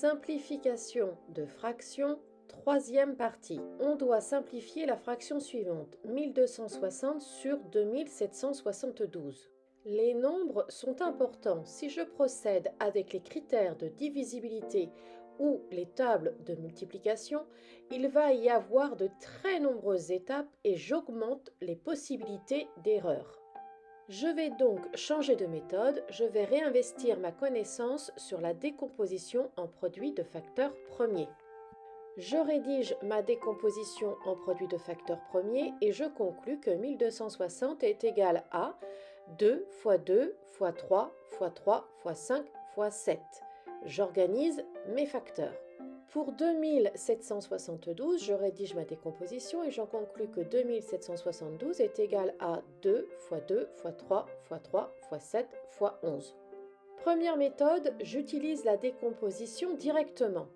Simplification de fractions, troisième partie. On doit simplifier la fraction suivante, 1260 sur 2772. Les nombres sont importants. Si je procède avec les critères de divisibilité ou les tables de multiplication, il va y avoir de très nombreuses étapes et j'augmente les possibilités d'erreur. Je vais donc changer de méthode, je vais réinvestir ma connaissance sur la décomposition en produits de facteurs premiers. Je rédige ma décomposition en produits de facteurs premiers et je conclus que 1260 est égal à 2 fois 2 fois 3 fois 3 fois 5 fois 7. J'organise mes facteurs. Pour 2772, je rédige ma décomposition et j'en conclus que 2772 est égal à 2 fois 2 fois 3 fois 3 fois 7 fois 11. Première méthode, j'utilise la décomposition directement.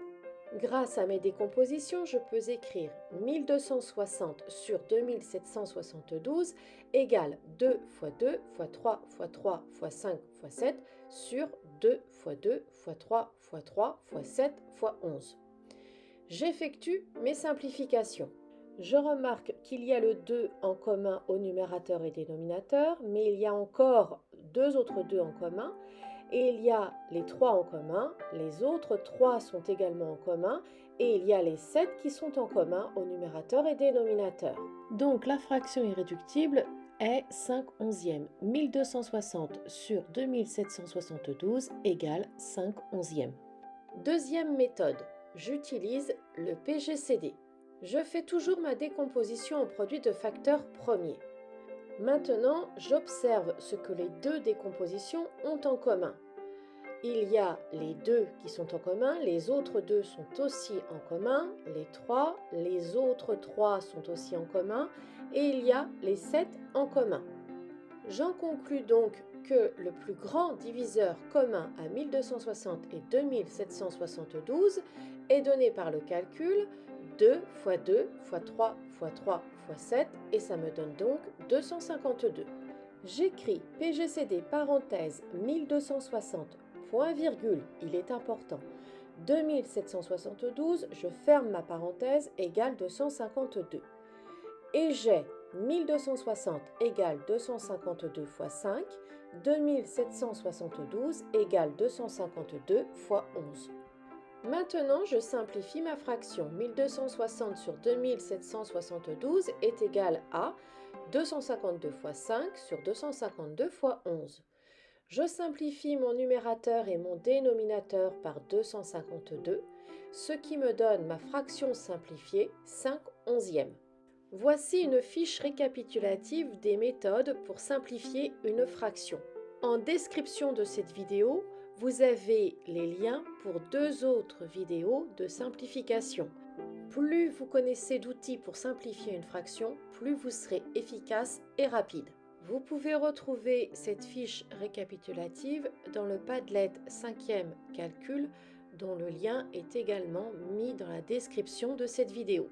Grâce à mes décompositions, je peux écrire 1260 sur 2772 égale 2 fois 2 fois 3 fois 3 fois 5 fois 7 sur 2 fois 2 fois 3 fois 3 fois 7 fois 11. J'effectue mes simplifications. Je remarque qu'il y a le 2 en commun au numérateur et dénominateur, mais il y a encore deux autres 2 en commun, et il y a les 3 en commun, les autres 3 sont également en commun, et il y a les 7 qui sont en commun au numérateur et dénominateur. Donc la fraction irréductible est 5 onzièmes. 1260 sur 2772 égale 5 onzièmes. Deuxième méthode. J'utilise le PGCD. Je fais toujours ma décomposition en produits de facteurs premiers. Maintenant, j'observe ce que les deux décompositions ont en commun. Il y a les 2 qui sont en commun, les autres 2 sont aussi en commun, les 3, les autres 3 sont aussi en commun, et il y a les 7 en commun. J'en conclus donc que le plus grand diviseur commun à 1260 et 2772 est donné par le calcul 2 fois 2 fois 3 fois 3 fois 7 et ça me donne donc 252. J'écris PGCD parenthèse 1260 point virgule, il est important, 2772, je ferme ma parenthèse égale 252. Et j'ai 1260 égale 252 fois 5, 2772 égale 252 fois 11. Maintenant, je simplifie ma fraction. 1260 sur 2772 est égal à 252 fois 5 sur 252 fois 11. Je simplifie mon numérateur et mon dénominateur par 252, ce qui me donne ma fraction simplifiée 5 onzièmes. Voici une fiche récapitulative des méthodes pour simplifier une fraction. En description de cette vidéo, vous avez les liens pour deux autres vidéos de simplification. Plus vous connaissez d'outils pour simplifier une fraction, plus vous serez efficace et rapide. Vous pouvez retrouver cette fiche récapitulative dans le Padlet 5e calcul dont le lien est également mis dans la description de cette vidéo.